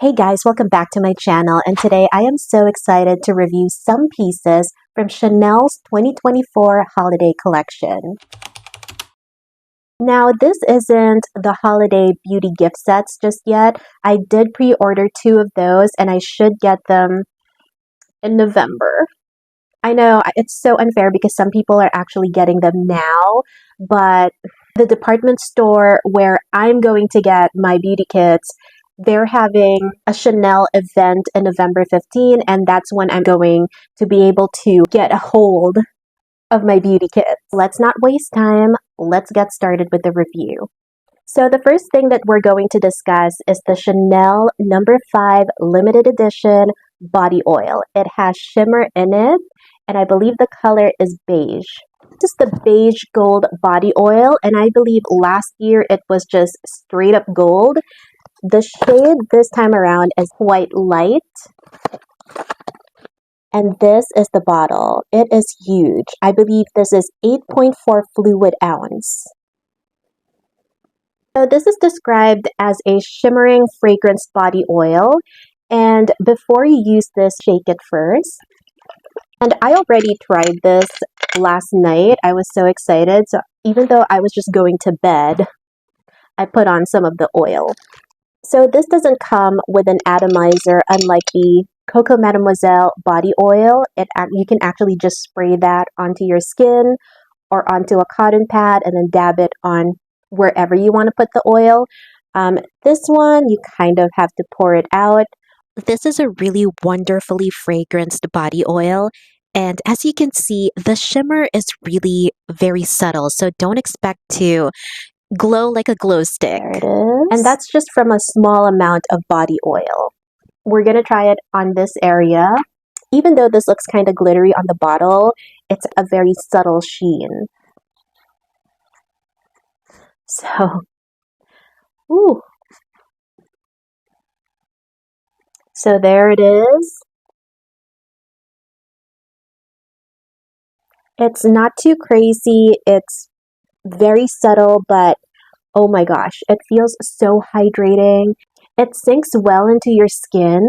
Hey guys, welcome back to my channel, and today I am so excited to review some pieces from Chanel's 2024 holiday collection. Now, this isn't the holiday beauty gift sets just yet. I did pre-order 2 of those and I should get them in November. I know it's so unfair because some people are actually getting them now, but the department store where I'm going to get my beauty kits, they're having a Chanel event in November 15, and that's when I'm going to be able to get a hold of my beauty kits. Let's not waste time. Let's get started with the review. So the first thing that we're going to discuss is the Chanel No. 5 limited edition body oil. It has shimmer in it, and I believe the color is beige. This is the beige gold body oil, and I believe last year it was just straight up gold. The shade this time around is quite light, and this is the bottle. It is huge. I believe this is 8.4 fluid ounce. So this is described as a shimmering fragrance body oil, and before you use this, shake it first. And I already tried this last night. I was so excited. So even though I was just going to bed, I put on some of the oil. So this doesn't come with an atomizer, unlike the Coco Mademoiselle body oil. You can actually just spray that onto your skin or onto a cotton pad and then dab it on wherever you want to put the oil. This one, you kind of have to pour it out. This is a really wonderfully fragranced body oil. And as you can see, the shimmer is really very subtle. So don't expect to glow like a glow stick. There it is. And that's just from a small amount of body oil. We're going to try it on this area. Even though this looks kind of glittery on the bottle, it's a very subtle sheen. So, ooh. So there it is. It's not too crazy. It's very subtle, but oh my gosh, it feels so hydrating. It sinks well into your skin,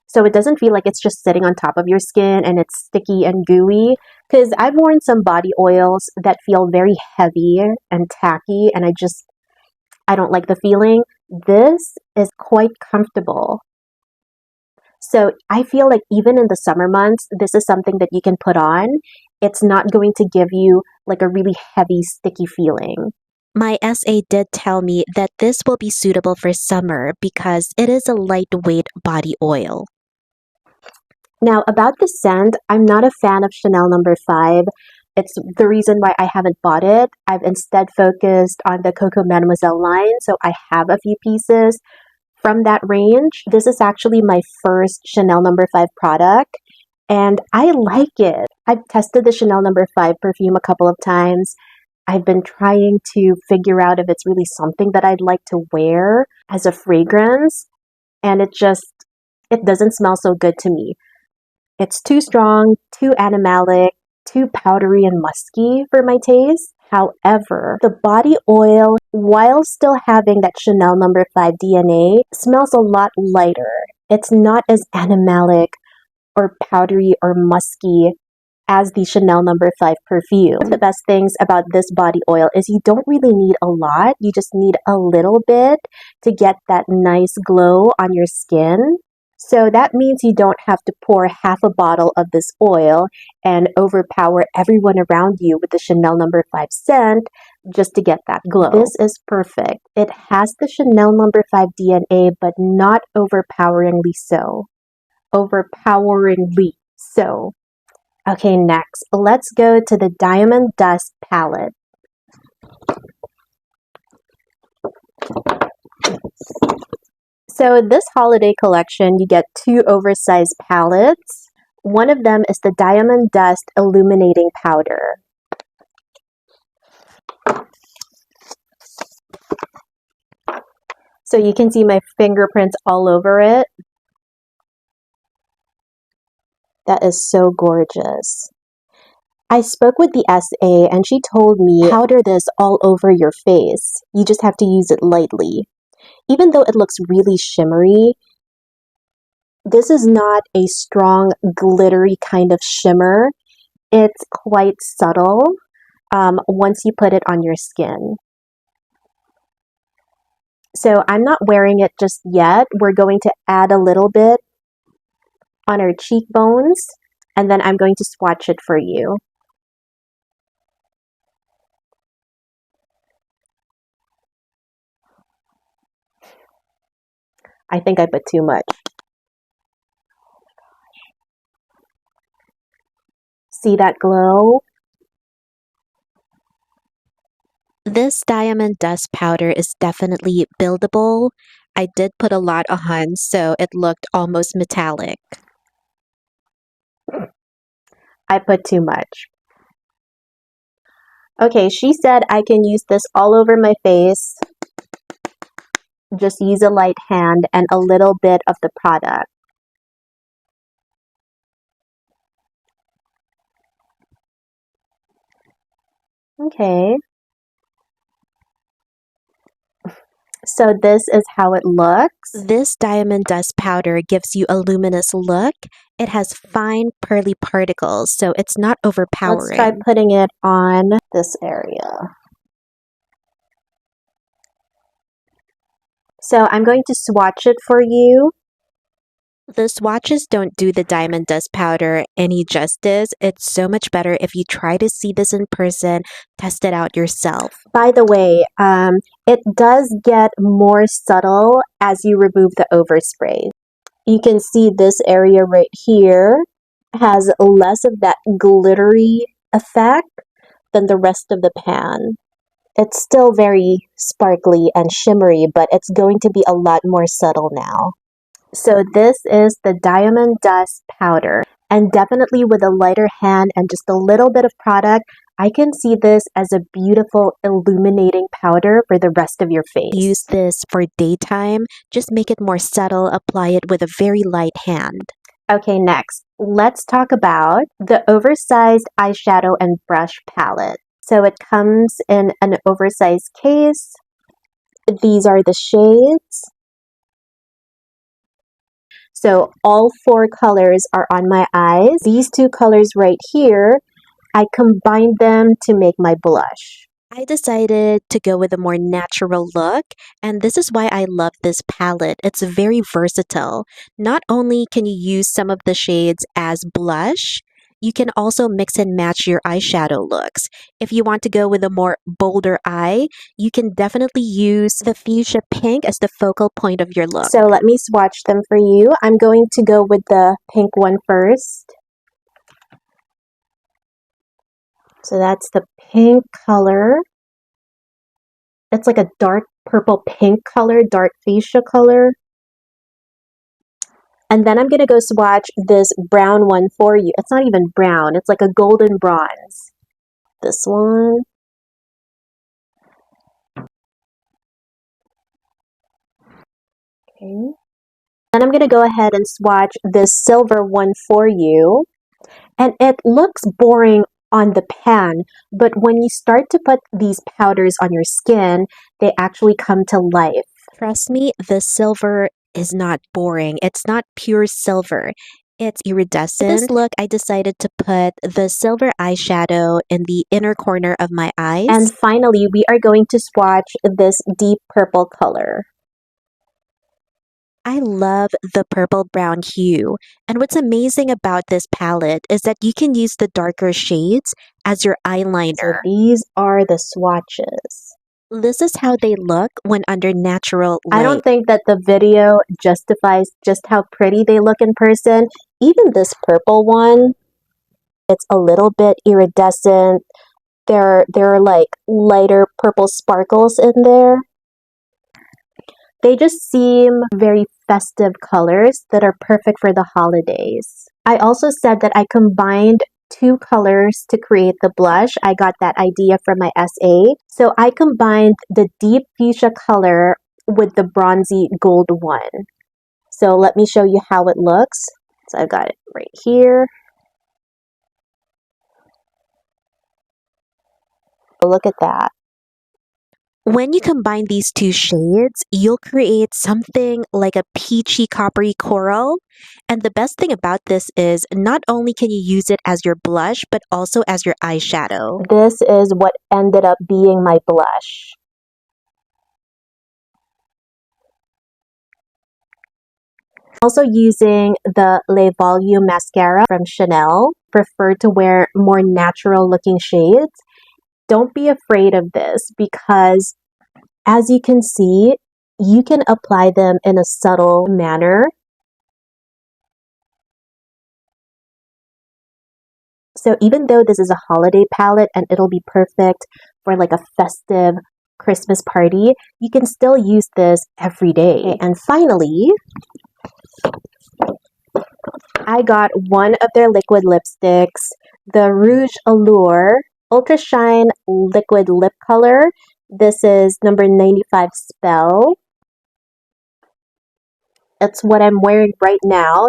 so it doesn't feel like it's just sitting on top of your skin and it's sticky and gooey. Because I've worn some body oils that feel very heavy and tacky, and I don't like the feeling. This is quite comfortable. So I feel like even in the summer months, this is something that you can put on. It's not going to give you like a really heavy, sticky feeling. My SA did tell me that this will be suitable for summer because it is a lightweight body oil. Now, about the scent, I'm not a fan of Chanel No. 5. It's the reason why I haven't bought it. I've instead focused on the Coco Mademoiselle line, so I have a few pieces from that range. This is actually my first Chanel No. 5 product, and I like it. I've tested the Chanel No. 5 perfume a couple of times. I've been trying to figure out if it's really something that I'd like to wear as a fragrance, and it doesn't smell so good to me. It's too strong, too animalic, too powdery and musky for my taste. However, the body oil, while still having that Chanel No. 5 DNA, smells a lot lighter. It's not as animalic or powdery or musky as the Chanel No. 5 perfume. One of the best things about this body oil is you don't really need a lot. You just need a little bit to get that nice glow on your skin. So that means you don't have to pour half a bottle of this oil and overpower everyone around you with the Chanel No. 5 scent just to get that glow. This is perfect. It has the Chanel No. 5 DNA, but not overpoweringly so. Overpoweringly so. Okay, next, let's go to the Diamond Dust palette. So this holiday collection, you get 2 oversized palettes. One of them is the Diamond Dust Illuminating Powder. So you can see my fingerprints all over it. That is so gorgeous. I spoke with the SA and she told me, powder this all over your face. You just have to use it lightly. Even though it looks really shimmery, This is not a strong, glittery kind of shimmer. It's quite subtle once you put it on your skin. So I'm not wearing it just yet. We're going to add a little bit on our cheekbones, and then I'm going to swatch it for you. I think I put too much. See that glow? This diamond dust powder is definitely buildable. I did put a lot on, so it looked almost metallic. I put too much. Okay, she said I can use this all over my face. Just use a light hand and a little bit of the product. Okay. So this is how it looks. This diamond dust powder gives you a luminous look. It has fine pearly particles, so it's not overpowering. Let's try putting it on this area. So I'm going to swatch it for you. The swatches don't do the diamond dust powder any justice. It's so much better if you try to see this in person, test it out yourself. By the way, it does get more subtle as you remove the overspray. You can see this area right here has less of that glittery effect than the rest of the pan. It's still very sparkly and shimmery, but it's going to be a lot more subtle now. So this is the diamond dust powder, and definitely with a lighter hand and just a little bit of product, I can see this as a beautiful illuminating powder for the rest of your face. Use this for daytime. Just make it more subtle. Apply it with a very light hand. Okay, next, let's talk about the Oversized eyeshadow and brush palette. So it comes in an oversized case. These are the shades. So all 4 colors are on my eyes. These 2 colors right here, I combined them to make my blush. I decided to go with a more natural look, and this is why I love this palette. It's very versatile. Not only can you use some of the shades as blush, you can also mix and match your eyeshadow looks. If you want to go with a more bolder eye, you can definitely use the fuchsia pink as the focal point of your look. So let me swatch them for you. I'm going to go with the pink one first. So that's the pink color. It's like a dark purple pink color, dark fuchsia color. And then I'm going to go swatch this brown one for you. It's not even brown. It's like a golden bronze. This one. Okay. Then I'm going to go ahead and swatch this silver one for you. And it looks boring on the pan, but when you start to put these powders on your skin, they actually come to life. Trust me, the silver is not boring. It's not pure silver. It's iridescent. For this look, I decided to put the silver eyeshadow in the inner corner of my eyes. And finally, we are going to swatch this deep purple color. I love the purple brown hue. And what's amazing about this palette is that you can use the darker shades as your eyeliner. So these are the swatches. This is how they look when under natural light. I don't think that the video justifies just how pretty they look in person. Even this purple one, it's a little bit iridescent. There are like lighter purple sparkles in there. They just seem very festive colors that are perfect for the holidays. I also said that I combined 2 colors to create the blush. I got that idea from my SA. So I combined the deep fuchsia color with the bronzy gold one. So let me show you how it looks. So I've got it right here. Look at that. When you combine these two shades, you'll create something like a peachy coppery coral. And the best thing about this is not only can you use it as your blush, but also as your eyeshadow. This is what ended up being my blush. Also using the Le Volume mascara from Chanel. Prefer to wear more natural looking shades. Don't be afraid of this because as you can see, you can apply them in a subtle manner. So even though this is a holiday palette and it'll be perfect for like a festive Christmas party, you can still use this every day. And finally, I got one of their liquid lipsticks, the Rouge Allure Ultra Shine Liquid Lip Color. This is number 95 Spell. It's what I'm wearing right now.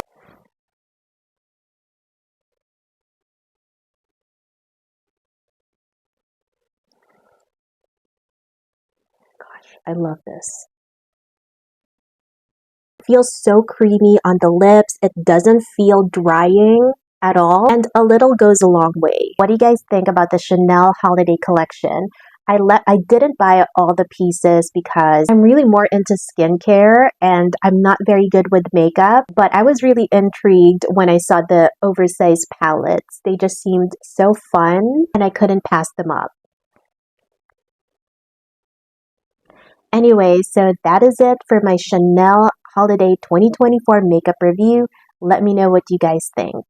Gosh, I love this. It feels so creamy on the lips. It doesn't feel drying at all. And a little goes a long way. What do you guys think about the Chanel holiday collection? I didn't buy all the pieces because I'm really more into skincare and I'm not very good with makeup, but I was really intrigued when I saw the oversized palettes. They just seemed so fun and I couldn't pass them up. Anyway, so that is it for my Chanel Holiday 2024 makeup review. Let me know what you guys think.